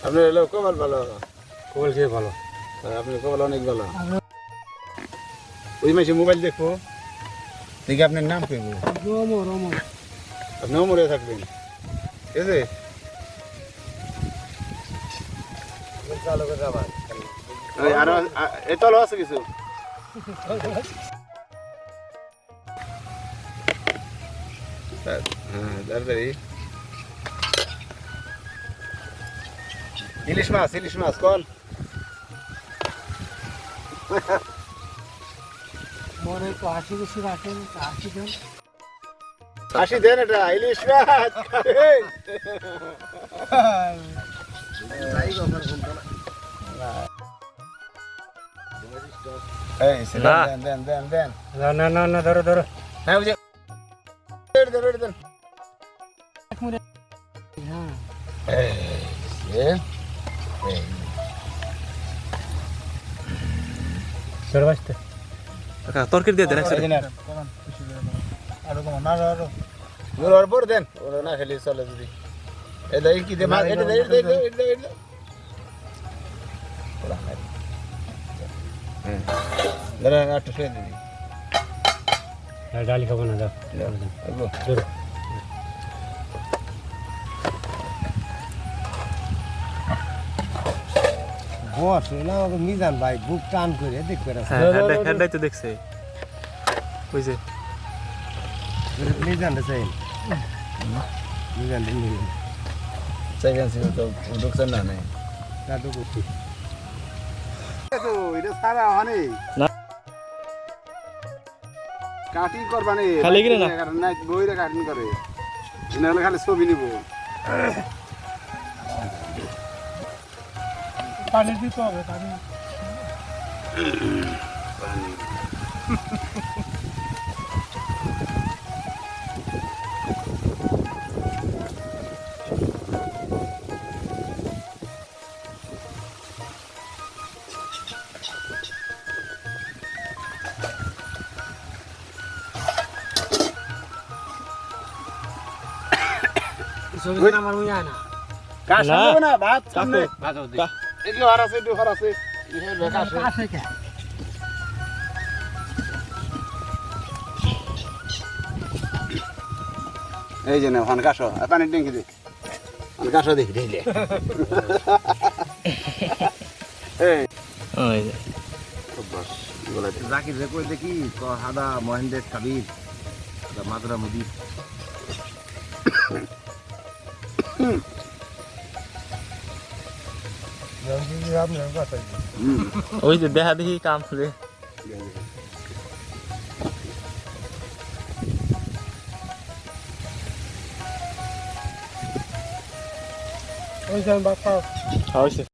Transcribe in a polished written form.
আপনার এলো কপাল ভালো, কপাল খেয়ে ভালো। আপনার কপাল অনেক ভালো। ওই মাসে মোবাইল দেখবো দেখি আপনার নাম পেব, আপনি অমরে থাকবেন, ঠিক আছে? আরো এতলো আছে কিছু তাড়াতাড়ি। ইলিশ মাছ কল মনে তো 80 বেশি রাখেন, 80 দেন। 80 দেন, এটা ইলিশ মাছ। এই দেন দেন দেন। না ধরো ধরো। হ্যাঁ বুঝে দেন। সরবাস্তে তরকারি দিয়ে দেন একসাথে। ওর পর দেন, ওরা না খেলে চলে যদি। এই দেখ কি দে মাছ, এটা দে। দাঁড়া একটু শুয়ে দিবি। ডালি খাবো না, দাও। ধরো। বস না মিজান ভাই বুক টান করে দেখবে। হেডাই তো দেখছে বুঝছে। মিজানটা চাই, মিজান চাইবেন তো ঢুকছেন না নাই দাদু করছি তো এটা সারা মানে না কাটিং করবানি খালি কিনা না না বইরে কাটিং করে ইনালে খালি ছবি নিব। পানি দিতে হবে, পানি। আমার মুই না কাজ সামনে না ভাত সামনে ভাত দি এগুলো হার আছে ইহের বেকা আছে আছে কে এই যে না হান কাশো পানি ট্যাঙ্কি দে হান কাশো দেখি দিলে এই ওই যে বস বলে জাকির যে কই দেখি ক হাদা মহেন্দ্র কাবির মাদরা মুদি ওই যে দেখা দেখি কাম করে ওই যান বাপা হয়েছে।